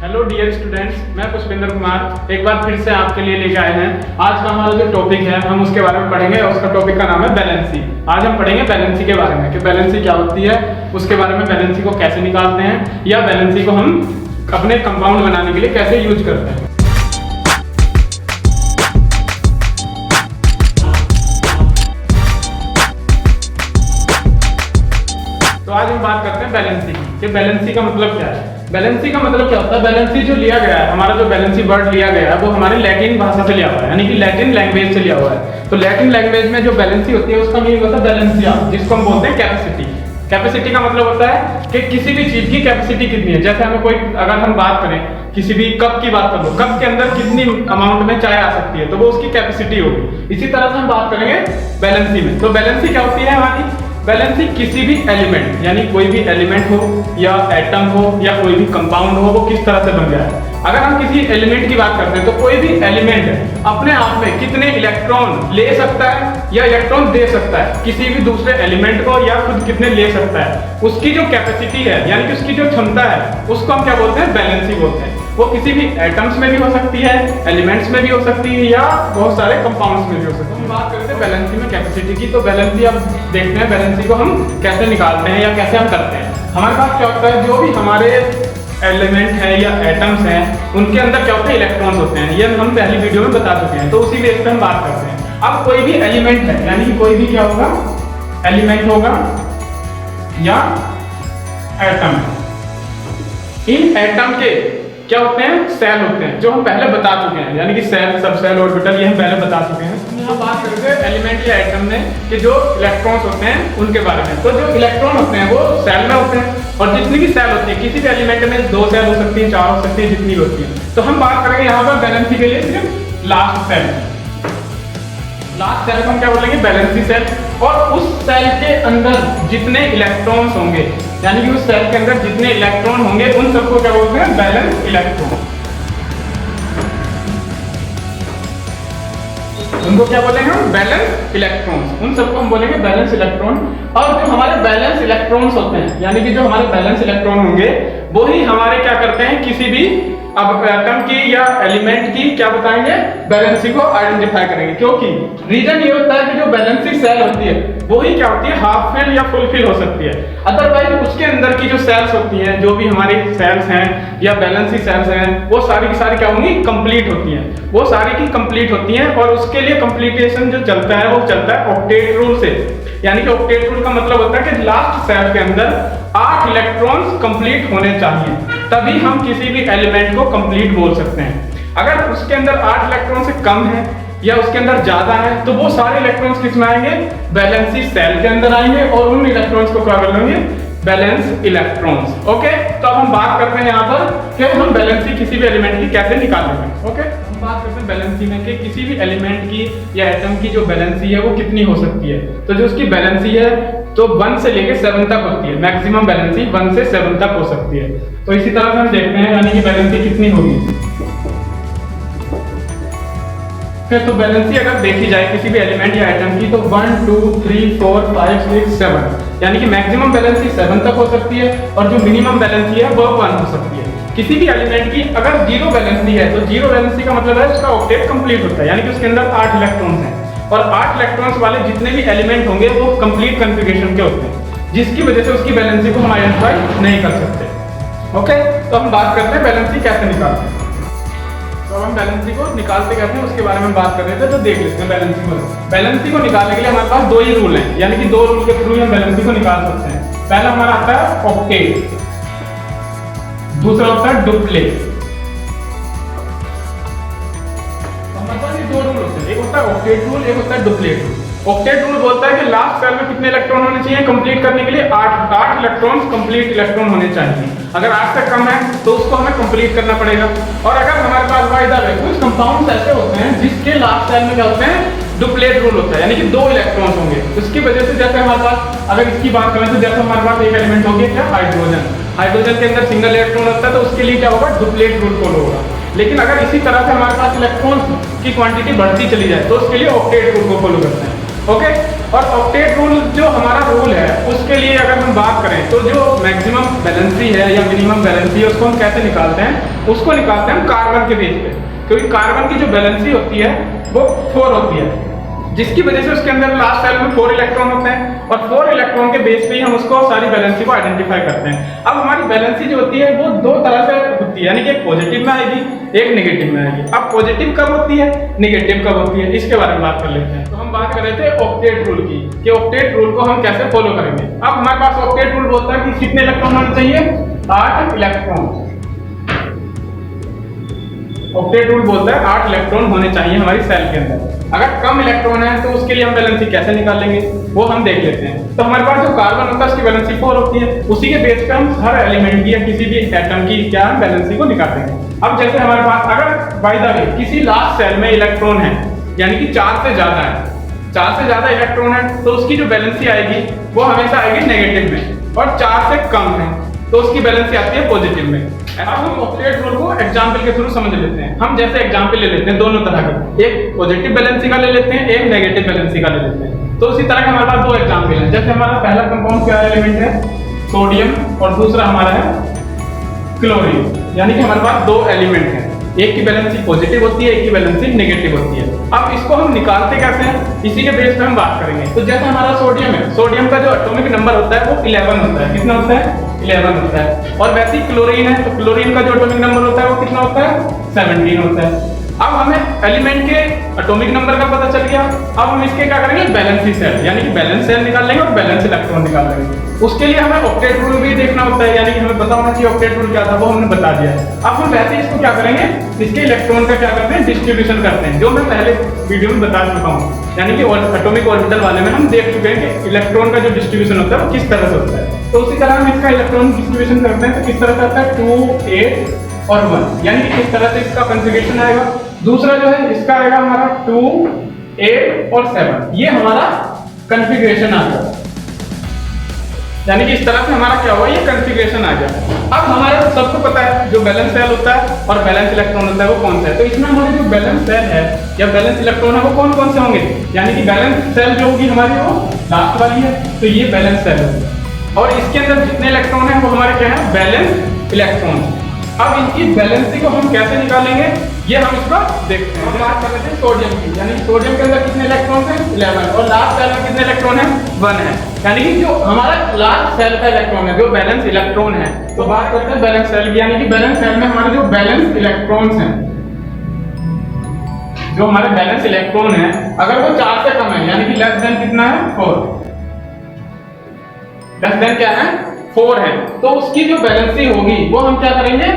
Hello dear students, मैं पुष्पेंद्र कुमार एक बार फिर से आपके लिए लेके आए हैं। आज का हमारा जो टॉपिक है हम उसके बारे में पढ़ेंगे और उसका टॉपिक का नाम है बैलेंसी। आज हम पढ़ेंगे बैलेंसी के बारे में कि बैलेंसी क्या होती है, उसके बारे में बैलेंसी को कैसे निकालते हैं या बैलेंसी को हम अपने कंपाउंड बनाने के लिए कैसे यूज करते हैं। तो आज हम बात करते हैं बैलेंसी की कि बैलेंसी का मतलब क्या है। बैलेंसी का मतलब क्या होता है, बैलेंसी जो लिया गया है, हमारा जो बैलेंसी वर्ड लिया गया है वो हमारे लैटिन भाषा से लिया हुआ है, यानी कि लैटिन लैंग्वेज से लिया हुआ है। तो लैटिन लैंग्वेज में जो बैलेंसी होती है उसका मीनिंग होता है बैलेंसिया, जिसको हम बोलते हैं कैपेसिटी। कैपेसिटी का मतलब होता है कि किसी भी चीज की कैपेसिटी कितनी है। जैसे हमें कोई, अगर हम बात करें किसी भी कप की बात कर लो, कप के अंदर कितनी अमाउंट में चाय आ सकती है, तो वो उसकी कैपेसिटी होगी। इसी तरह से हम बात करेंगे बैलेंसी में। तो बैलेंसी क्या होती है हमारी, बैलेंसी किसी भी एलिमेंट, यानी कोई भी एलिमेंट हो या एटम हो या कोई भी कंपाउंड हो, वो किस तरह से बन गया है। अगर हम किसी एलिमेंट की बात करते हैं तो कोई भी एलिमेंट अपने आप में कितने इलेक्ट्रॉन ले सकता है या इलेक्ट्रॉन दे सकता है किसी भी दूसरे एलिमेंट को, या खुद कितने ले सकता है, उसकी जो कैपेसिटी है यानी कि उसकी जो क्षमता है उसको हम क्या बोलते हैं, बैलेंसी बोलते हैं। वो किसी भी एटम्स में भी हो सकती है, एलिमेंट्स में भी हो सकती है या बहुत सारे कंपाउंड्स में भी हो सकती है। हम बात करते हैं बैलेंसी में कैपेसिटी की। तो बैलेंसी अब देखते हैं बैलेंसी को हम कैसे निकालते हैं या कैसे हम करते हैं। हमारे पास क्या होता है, जो भी हमारे एलिमेंट है या एटम्स हैं उनके अंदर क्या होते हैं, इलेक्ट्रॉन्स होते हैं। ये हम पहली वीडियो में बता चुके हैं, तो उसी बेस पे हम बात करते हैं। अब कोई भी एलिमेंट है, यानी कि कोई भी क्या होगा, एलिमेंट होगा या एटम। इन एटम के क्या होते हैं, सेल होते हैं, जो हम पहले बता चुके हैं, यानी कि सेल, सब सेल, ऑर्बिटल, ये हम पहले बता चुके हैं। हम बात करते हैं एलिमेंट या एटम में कि जो इलेक्ट्रॉन्स होते हैं उनके बारे में। तो जो इलेक्ट्रॉन होते हैं वो सेल में होते हैं, और जितनी भी सेल होती है किसी भी एलिमेंट में 2 सेल हो सकती है, 4 हो सकती है, जितनी होती है। तो हम बात करेंगे यहाँ पर बैलेंसी के लिए सिर्फ लास्ट सेल। लास्ट सेल को हम क्या बोलेंगे, बैलेंसी सेल। और उस सेल के अंदर जितने इलेक्ट्रॉन्स होंगे, यानी कि उस सेल के अंदर जितने इलेक्ट्रॉन होंगे उन सबको क्या बोलते हैं, बैलेंस इलेक्ट्रॉन। उनको क्या बोलेंगे हम, बैलेंस इलेक्ट्रॉन्स। उन सबको हम बोलेंगे बैलेंस इलेक्ट्रॉन। और जो हमारे बैलेंस इलेक्ट्रॉन्स होते हैं, यानी कि जो हमारे बैलेंस इलेक्ट्रॉन होंगे वो ही हमारे क्या करते हैं, किसी भी अब एटम की या एलिमेंट की क्या बताएंगे, बैलेंसी को आइडेंटिफाई करेंगे। क्योंकि रीजन ये होता है कि जो बैलेंसी सेल होती है वो ही क्या होती है, हाफ फिल या फुल फिल हो सकती है। अदरवाइज उसके अंदर की जो सेल्स होती हैं, जो भी हमारी सेल्स हैं या बैलेंसी सेल्स हैं, वो सारी की सारी क्या होंगी, कंप्लीट होती हैं। वो सारी की कंप्लीट होती हैं, और उसके लिए कंप्लीटेशन जो चलता है वो चलता है ऑक्टेट रूल से। यानी कि ऑक्टेट रूल का मतलब होता है कि लास्ट सेल के अंदर 8 इलेक्ट्रॉन्स कंप्लीट होने चाहिए, तभी हम किसी भी एलिमेंट को कंप्लीट बोल सकते हैं। अगर उसके अंदर 8 इलेक्ट्रॉन से कम है या उसके अंदर ज्यादा है तो वो सारे इलेक्ट्रॉन्स किस में आएंगे, बैलेंसी सेल के अंदर आएंगे, और उन इलेक्ट्रॉन्स को क्या कर लेंगे, बैलेंस इलेक्ट्रॉन्स। ओके, तो अब हम बात करते हैं यहाँ पर कि हम बैलेंसी किसी भी एलिमेंट की कैसे निकालेंगे। ओके, हम बात करते हैं बैलेंसी में कि किसी भी एलिमेंट की या एटम की जो बैलेंसी है वो कितनी हो सकती है। तो जो उसकी बैलेंसी है तो 1 से लेके 7 तक होती है। मैक्सिमम बैलेंसी 1 से 7 तक हो सकती है। तो इसी तरह से हम देखते हैं, यानी कि बैलेंसी कितनी होगी। तो बैलेंसी अगर देखी जाए किसी भी एलिमेंट या आइटम की तो 1 2 3 4 5 6 7, यानी कि मैक्सिमम बैलेंसी 7 तक हो सकती है, और जो मिनिमम बैलेंसी है वो 1 हो सकती है। किसी भी एलिमेंट की अगर 0 बैलेंसी है तो 0 बैलेंसी का मतलब है उसका ऑक्टेट कंप्लीट होता है, यानी कि उसके अंदर 8 इलेक्ट्रॉन्स हैं, और 8 इलेक्ट्रॉन्स वाले जितने भी एलिमेंट होंगे वो कंप्लीट कॉन्फ़िगरेशन के होते हैं, जिसकी वजह से उसकी बैलेंसी को हम आइडेंटिफाई नहीं कर सकते। ओके, तो हम बात करते हैं बैलेंसी कैसे निकालते हैं। तो हम बैलेंसी को निकालते कैसे हैं उसके बारे में बात कर रहे थे, तो देख लेते हैं बैलेंसी को। बैलेंसी को निकालने के लिए हमारे पास 2 ही रूल हैं, यानी कि 2 रूल के थ्रू हम बैलेंसी को निकाल सकते हैं। पहला हमारा आता है ऑक्टेट, दूसरा होता है डुप्लेट। हमारे पास ये 2 रूल होते हैं, एक होता है ऑक्टेट रूल, एक होता है डुप्लेट रूल। ऑक्टेट रूल बोलता है कि लास्ट सेल में कितने इलेक्ट्रॉन होने चाहिए कंप्लीट करने के लिए, 8 इलेक्ट्रॉन्स कंप्लीट इलेक्ट्रॉन होने चाहिए। अगर 8 से कम है तो उसको हमें कंप्लीट करना पड़ेगा। और अगर हमारे पास इधर है कुछ कंपाउंड्स ऐसे होते हैं जिसके लास्ट सेल में क्या होते हैं, डुप्लेट रूल होता है, यानी कि 2 इलेक्ट्रॉन्स होंगे। उसकी वजह से जैसे हमारे पास, अगर इसकी बात करें तो जैसे हमारे पास एक एलिमेंट हो गया क्या, हाइड्रोजन। हाइड्रोजन के अंदर सिंगल इलेक्ट्रॉन होता है तो उसके लिए क्या होगा, डुप्लेट रूल फॉलो होगा। लेकिन अगर इसी तरह से हमारे पास इलेक्ट्रॉन्स की क्वांटिटी बढ़ती चली जाए तो उसके लिए ऑक्टेट रूल को फॉलो करते हैं। ओके, और ऑक्टेट रूल जो हमारा रूल है उसके लिए अगर हम बात करें तो जो मैक्सिमम बैलेंसी है या मिनिमम बैलेंसी है उसको हम कैसे निकालते हैं, उसको निकालते हैं हम कार्बन के बेस पे, क्योंकि कार्बन की जो बैलेंसी होती है वो 4 होती है, जिसकी वजह से उसके अंदर लास्ट सेल में 4 इलेक्ट्रॉन होते हैं और 4 इलेक्ट्रॉन के बेस पे ही हम उसको सारी बैलेंसी को आइडेंटिफाई करते हैं। अब हमारी बैलेंसी जो होती है वो दो तरह से होती है, यानी कि एक पॉजिटिव में आएगी, एक नेगेटिव में आएगी। अब पॉजिटिव कब होती है, नेगेटिव कब होती है, इसके बारे में बात कर लेते हैं। तो हम बात कर रहे थे ऑक्टेट रूल की कि ऑक्टेट रूल को हम कैसे फॉलो करेंगे। अब हमारे पास ऑक्टेट रूल बोलता है कि कितने इलेक्ट्रॉन होने चाहिए, 8 इलेक्ट्रॉन। ऑक्टेट रूल बोलता है 8 इलेक्ट्रॉन होने चाहिए हमारी सेल के अंदर। अगर कम इलेक्ट्रॉन है तो उसके लिए हम बैलेंसी कैसे निकालेंगे वो हम देख लेते हैं। तो हमारे पास जो कार्बन होता है उसकी बैलेंसी 4 होती है, उसी के बेस पे हम हर एलिमेंट की या किसी भी एटम की क्या बैलेंसी को निकालेंगे। अब जैसे हमारे पास अगर बाय द वे किसी लास्ट सेल में इलेक्ट्रॉन है, यानी कि 4 से ज्यादा है, 4 से ज्यादा इलेक्ट्रॉन है, तो उसकी जो बैलेंसी आएगी वो हमेशा आएगी नेगेटिव में, और 4 से कम है तो उसकी बैलेंसी आती है पॉजिटिव में। अब हम ऑक्टेट रूल को एग्जांपल के थ्रू समझ लेते हैं। हम जैसे एग्जांपल ले लेते हैं दोनों तरह के, एक पॉजिटिव बैलेंसी का ले लेते हैं, एक नेगेटिव बैलेंसी का ले लेते हैं। तो उसी तरह के हमारे पास दो एग्जांपल हैं। जैसे हमारा पहला कंपाउंड क्या एलिमेंट है, सोडियम, और दूसरा हमारा है क्लोरीन, यानी कि हमारे पास दो एलिमेंट हैं, एक की बैलेंसी पॉजिटिव होती है, एक की बैलेंसी नेगेटिव होती है। अब इसको हम निकालते कैसे हैं, इसी के बेस पे हम बात करेंगे। तो जैसे हमारा सोडियम है, सोडियम का जो एटॉमिक नंबर होता है वो 11 होता है। कितना होता है, 11 होता है। और वैसे ही क्लोरीन है, तो क्लोरीन का जो एटॉमिक नंबर होता है वो कितना होता है, 17 होता है। अब हमें एलिमेंट के एटॉमिक नंबर का पता चल गया। अब हम इसके क्या करेंगे, बैलेंसी सेल, यानी कि बैलेंस सेल निकाल लेंगे और बैलेंस इलेक्ट्रॉन निकाल लेंगे। उसके लिए हमें ऑक्टेट रूल भी देखना होता है, यानी कि हमें पता होना चाहिए ऑक्टेट रूल क्या था, वो हमने बता दिया। अब हम वैसे इसको क्या करेंगे, इसके इलेक्ट्रॉन का क्या करते हैं, डिस्ट्रीब्यूशन करते हैं, जो मैं पहले वीडियो में बता चुका हूँ। यानी कि एटॉमिक ऑर्बिटल वाले में हम देख चुके हैं कि इलेक्ट्रॉन का जो डिस्ट्रीब्यूशन होता है वो किस तरह से होता है। तो उसी तरह हम इसका इलेक्ट्रॉन डिस्ट्रीब्यूशन करते हैं, तो किस तरह से होता है, 2, 8 और 1, यानी कि किस तरह से इसका कॉन्फ़िगरेशन आएगा। दूसरा जो है इसका आएगा हमारा 2, 8 और 7, ये हमारा कॉन्फ़िगरेशन आ गया, यानी कि इस तरह से हमारा क्या हुआ, ये कॉन्फ़िगरेशन आ गया। अब हमारे सबको पता है जो बैलेंस सेल होता है और बैलेंस इलेक्ट्रॉन होता है वो कौन सा है। तो इसमें हमारे जो बैलेंस सेल है या बैलेंस इलेक्ट्रॉन है वो कौन कौन से होंगे, यानी कि बैलेंस सेल जो होगी हमारी वो लास्ट वाली है, तो ये बैलेंस सेल होगी, और इसके अंदर जितने इलेक्ट्रॉन है वो हमारे क्या है, बैलेंस इलेक्ट्रॉन। अब इनकी बैलेंसी को हम कैसे निकालेंगे ये हम इसको देखते हैं। हम बात कर रहे थे सोडियम की, यानी सोडियम के अंदर कितने इलेक्ट्रॉन हैं, 11, और लास्ट सेल में कितने इलेक्ट्रॉन हैं, 1 है, यानी कि जो हमारा लास्ट सेल का इलेक्ट्रॉन है, जो बैलेंस इलेक्ट्रॉन है। तो बात करते हैं बैलेंस सेल की, यानी कि बैलेंस सेल में हमारे जो बैलेंस इलेक्ट्रॉन्स हैं, जो हमारे बैलेंस इलेक्ट्रॉन है, अगर वो 4 से कम है, यानी कि लेस देन कितना है, 4, लेस देन क्या है, 4 है, तो उसकी जो बैलेंसी होगी वो हम क्या करेंगे,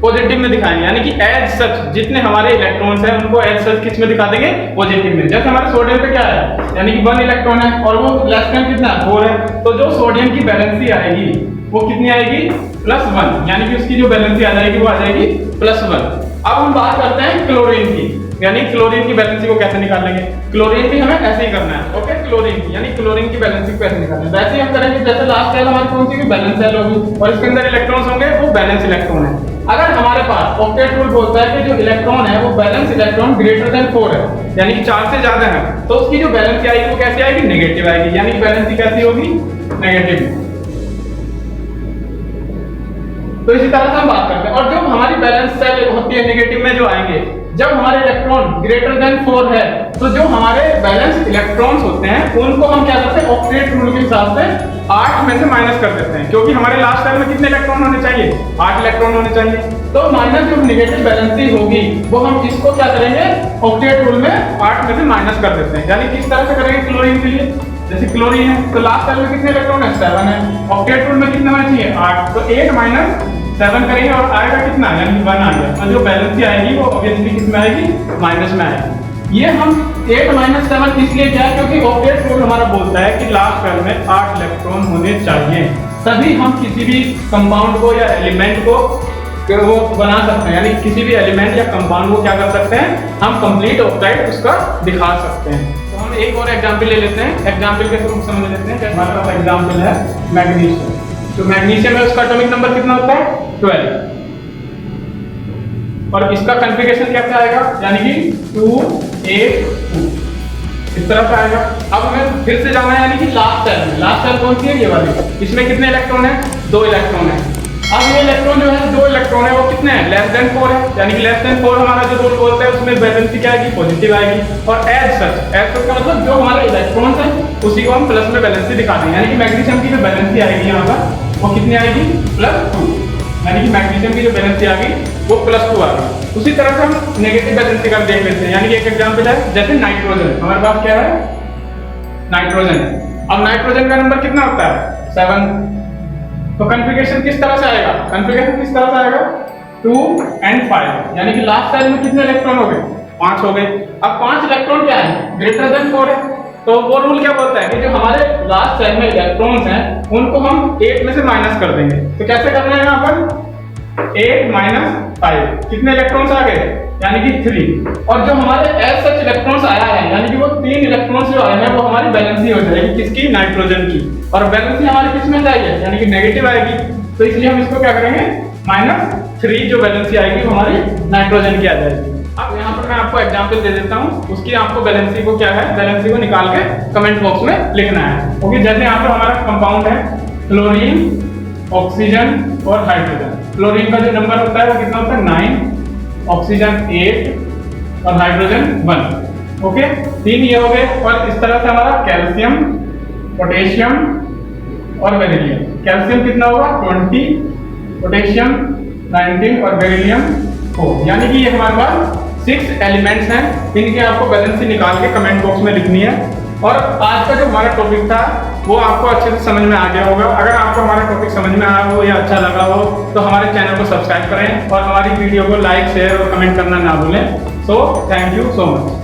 पॉजिटिव में दिखाएंगे, यानी कि एज सच जितने हमारे इलेक्ट्रॉन्स हैं उनको एज सच किस में दिखा देंगे, पॉजिटिव में। जैसे हमारे सोडियम पे क्या है, यानी कि 1 इलेक्ट्रॉन है और वो लेस देन कितना है, 4 है, तो जो सोडियम की बैलेंसी आएगी वो कितनी आएगी, +1, यानी कि उसकी जो बैलेंसी आ जाएगी वो आ जाएगी +1। अब हम बात करते हैं क्लोरीन की, यानी क्लोरीन की बैलेंसी को कैसे निकालेंगे। क्लोरीन भी हमें ऐसे ही करना है, ओके। क्लोरीन की यानी क्लोरीन की बैलेंसी को कैसे निकालना है, वैसे ही हम करेंगे जैसे लास्ट सेल हमारी कौन सी, बैलेंस सेल होगी, और इसके अंदर इलेक्ट्रॉन्स होंगे वो बैलेंस इलेक्ट्रॉन है। अगर हमारे पास ऑक्टेट रूल बोलता है कि जो इलेक्ट्रॉन है वो बैलेंस इलेक्ट्रॉन ग्रेटर देन 4 है, यानी कि 4 से ज्यादा है, तो उसकी जो बैलेंसी आएगी वो कैसी आएगी, नेगेटिव आएगी, यानी कि बैलेंसी कैसी होगी, नेगेटिव। तो इसी तरह से हम बात करते हैं। और जो हमारी बैलेंस सेल होती है नेगेटिव में जो आएंगे, जब हमारे इलेक्ट्रॉन ग्रेटर देन 4 है, तो जो हमारे बैलेंस इलेक्ट्रॉन्स होते हैं उनको हम क्या करते हैं, ऑक्टेट रूल के हिसाब से 8 में से माइनस कर देते हैं, क्योंकि हमारे लास्ट सेल में कितने इलेक्ट्रॉन होने चाहिए, 8 इलेक्ट्रॉन होने चाहिए। तो माइनस जो नेगेटिव बैलेंसी होगी वो हम इसको क्या करेंगे, ऑक्टेट रूल में 8 में से माइनस कर देते हैं। यानी किस तरह से करेंगे, क्लोरीन के लिए जैसे क्लोरीन है तो लास्ट सेल में कितने इलेक्ट्रॉन है, 7 है, ऑक्टेट रूल में कितने होने चाहिए, 8, तो 8 माइनस 7 करेंगे और आएगा कितना, यानी 1 आ गया, और जो बैलेंसी आएगी वो ऑब्वियसली किस में आएगी, माइनस में आएगी। ये हम 8 - 7 इसलिए क्या है, क्योंकि ऑक्टेट रूल हमारा बोलता है कि लास्ट सेल में 8 इलेक्ट्रॉन होने चाहिए, तभी हम किसी भी कंपाउंड को या एलिमेंट को वो बना सकते हैं, यानी किसी भी एलिमेंट या कंपाउंड को क्या कर सकते हैं, हम कंप्लीट ऑक्साइड उसका दिखा सकते हैं। तो हम एक और एग्जांपल ले लेते हैं, एग्जांपल के थ्रू समझ लेते हैं। हमारे पास एग्जांपल है मैग्नीशियम, तो मैग्नीशियम में उसका एटॉमिक नंबर कितना होता है, 12, और इसका कॉन्फ़िगरेशन कैसे आएगा, यानी कि 2, 8, 2, इस तरह से आएगा। अब हमें फिर से जाना है यानी कि लास्ट सेल में। लास्ट सेल कौन सी है? ये वाली। इसमें कितने इलेक्ट्रॉन है? 2 इलेक्ट्रॉन है। अब ये इलेक्ट्रॉन जो है 2 इलेक्ट्रॉन है वो कितने हैं? लेस देन 4 है, यानी कि लेस देन 4 हमारा जो रोल बोलता है उसमें वैलेंसी क्या आएगी? पॉजिटिव आएगी। और एज सच का मतलब जो हमारे इलेक्ट्रॉन्स हैं उसी को हम प्लस में वैलेंसी दिखा देंगे, यानी कि मैग्नीशियम की जो वैलेंसी आएगी यहाँ पर वो कितनी आएगी? +2, यानी कि मैग्नीशियम की जो वैलेंसी आ गई वो +2 आ गई। उसी तरह से हम नेगेटिव वैलेंसी का देख लेते हैं, यानी कि एक एग्जांपल है जैसे नाइट्रोजन। हमारे पास क्या है? नाइट्रोजन। अब नाइट्रोजन का नंबर कितना होता है? 7। तो कॉन्फ़िगरेशन किस तरह से आएगा? कॉन्फ़िगरेशन किस तरह से आएगा? 2 and 5, यानी कि लास्ट सेल में कितने इलेक्ट्रॉन हो गए? 5 हो गए। अब 5 इलेक्ट्रॉन क्या है? ग्रेटर देन 4 है। तो वो रूल क्या बोलता है कि जो हमारे लास्ट सेल में इलेक्ट्रॉन्स हैं उनको हम 8 में से माइनस कर देंगे। तो कैसे करना है यहाँ पर? 8 - 5 कितने इलेक्ट्रॉन्स आ गए? यानी कि 3। और जो हमारे एज सच इलेक्ट्रॉन्स आया है यानी कि वो 3 इलेक्ट्रॉन्स जो आए हैं वो हमारी बैलेंसी हो जाएगी किसकी? नाइट्रोजन की। और बैलेंसी हमारी किस में जाएगी? यानी कि नेगेटिव आएगी। तो इसलिए हम इसको क्या करेंगे? -3 जो बैलेंसी आएगी वो हमारी नाइट्रोजन की आ जाएगी। अब यहाँ पर मैं आपको एग्जांपल दे देता हूँ, उसकी आपको बैलेंसी को क्या है? बैलेंसी को निकाल के कमेंट बॉक्स में लिखना है। ओके, जैसे यहाँ पर हमारा कंपाउंड है क्लोरीन, ऑक्सीजन और हाइड्रोजन। क्लोरीन का जो नंबर होता है वो कितना होता है? 9, ऑक्सीजन 8 और हाइड्रोजन 1। ओके, 3 ये हो गए। और इस तरह से हमारा कैल्शियम, पोटेशियम और बेरिलियम। कैल्शियम कितना होगा? 20, पोटेशियम 19 और बेरिलियम 4। यानी कि ये हमारे पास 6 एलिमेंट्स हैं। इनकी आपको बैलेंसी निकाल के कमेंट बॉक्स में लिखनी है। और आज का जो हमारा टॉपिक था वो आपको अच्छे से समझ में आ गया होगा। अगर आपको हमारा टॉपिक समझ में आया हो या अच्छा लगा हो तो हमारे चैनल को सब्सक्राइब करें और हमारी वीडियो को लाइक, शेयर और कमेंट करना ना भूलें। So thank you so much.